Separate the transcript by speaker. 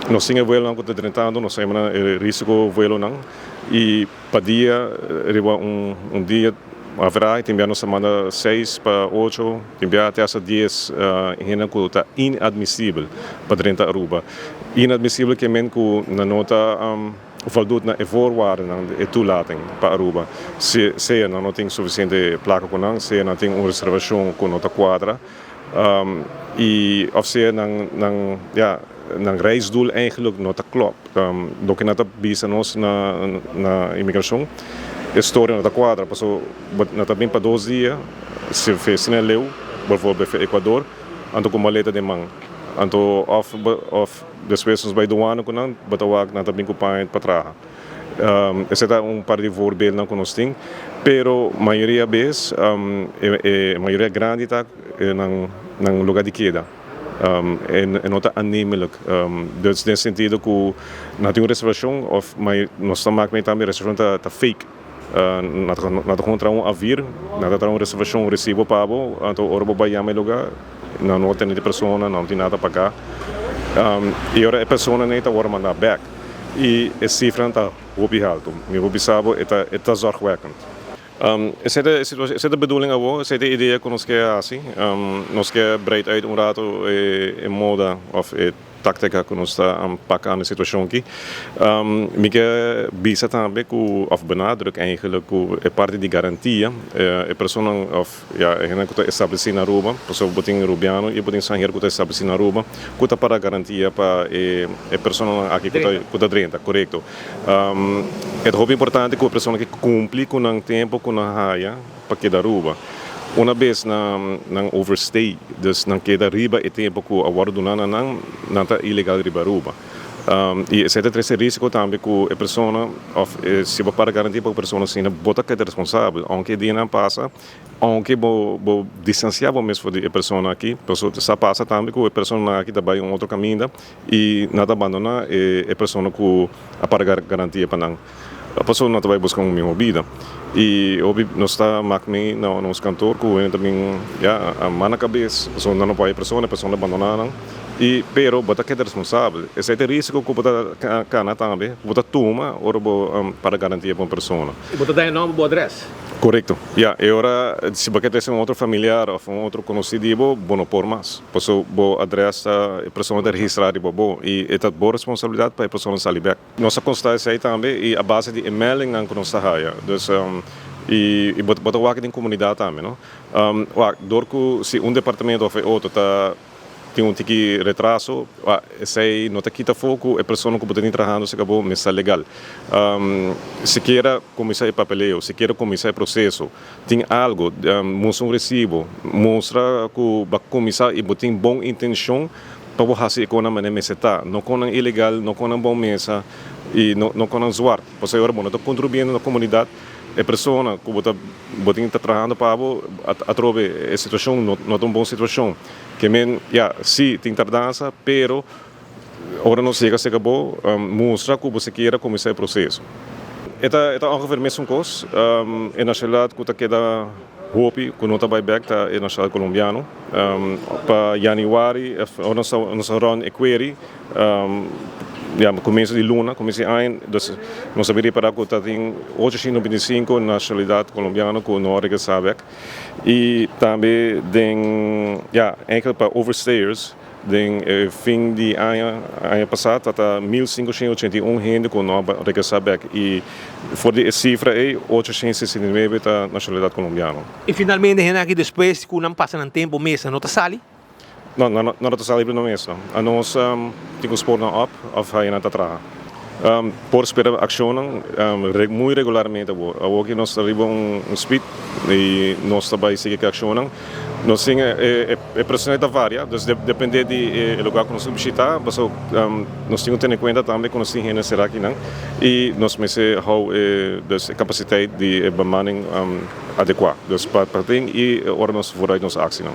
Speaker 1: Nós tínhamos vuelo não com 30 anos, nós temos risco vuelo não e para dia riba dia haverá também na semana 6 para 8 também até essa 10 ainda que está inadmissível para 30 Aruba. Inadmissível que men que na nota voldoet naar voorwaarden en toelating para Aruba. Se não tem suficiente placa com não, se não tem uma reservação com nota quadra, e of se não reisdoel eigenlijk nota klopt. Do que nota bisa nos na imigração, história nota quadra, passou nota bem para 2 dias, se fez na leu, bijvoorbeeld para Equador, anto com maleta de mão. Anto of despesos bij douane kunnen, betawag na tabing kupain patraha. Esse é par de voorbeelden não conosting, pero maioria vez, maioria grande tá nang lugar de queda. Nota aannemelijk. Dus nesse sentido que na tem reservação of nós estamos também reservação tá fake. Nada contra avir, nada tra reservação recibo pago, anto orbo bayame lugar. Não tem pessoa, não tem nada a pagar. E agora a pessoa nem está mandar back. E a cifra está muito alta. Eu sabe é zorgwekkend. Essa é a bedoeling ook, essa é a ideia que nós queremos assim. Nós queremos breed uit rato em moda of tática que nós está aanpakken aan de situatie aqui. Me quer bisa também que of benadruk eigenlijk que é parte de garantia. A pessoa of ainda que está estabelecida na Aruba, pessoa botin rubiano e botin sangueiro que está estabelecida na Aruba, que está para garantia para a pessoa aqui que está 30, correto. É muito importante que a pessoa que cumpre com o tempo com a raia para que da Aruba. Uma vez nang overstay, dus nang queda riba e tempo que a guarda não está ilegal riba Aruba. E esse é o risco também que a pessoa, se para garantir para a pessoa assim, bota que é responsável, aunque dia não passa, aunque bo distanciar mesmo de a pessoa aqui, pessoa só passa também que a pessoa aqui também outro caminho e nada abandona a pessoa que a para garantir para não. A pessoa não vai buscar uma mesma vida. E hoje nós estamos aqui no nosso cantor, que também a mão na cabeça, a pessoa não pode a pessoa abandonada. E pero bota que é responsável. Esse é o risco que bota cana também, bota toma para garantir para a pessoa.
Speaker 2: E bota dar nome do adres.
Speaker 1: Correto. E agora se você tem outro familiar ou outro conhecido, não por mais. Posso bo adresse a pessoa de registrar e é boa responsabilidade para a pessoa sair back. Nossa constância aí também e a base de e-mailing que nós trabalhamos. Dus e bota o aqui em comunidade também, não? Dor que se departamento ou outro tá tem tiki retraso, sei não está quita foco, a pessoa que pode trabalhando se acabou mas é legal. Se quer começar o papeleo, se quer começar o processo, tem algo, mostra recibo, mostra que vai começar e tem boa intenção para você com a maneira de estar, não com ilegal, não com bom mesa e não com zoar. Você agora está contribuindo na comunidade. A pessoa que está trabalhando para a trocar a situação, não é uma boa situação. Que sim, tem tardança, pero agora não chega, se acabou, mostra que você quer começar o processo. É ongeveer a mesma coisa. Na nacionalidade que queda hope, que não está vai back, é nacionalidade colombiano. Para januário, nós run equity. Começo de luna, começo de ano, nós sabemos para que tem 895 nacionalidade colombiana que não regressa e também tem enkel para overstayers, tem fim de ano passado até 1581 gente que não regressa e for de cifra é 869 da nacionalidade colombiana.
Speaker 2: E finalmente aqui depois que não passa no tempo mesa, não está sali?
Speaker 1: Não está salindo no mês. Nós temos que pôr na app of aí na trás. Por esperar ação, muito regularmente. Aqui nós arribamos speed e nós também seguimos ação. Nós temos a personalidade varia, depende do lugar que nós visitamos, nós temos que ter em conta também que nós temos será aqui não e nós mesmo a capacidade de bemanning adequada. Dus para ter e ora nós vooruit nossa ação.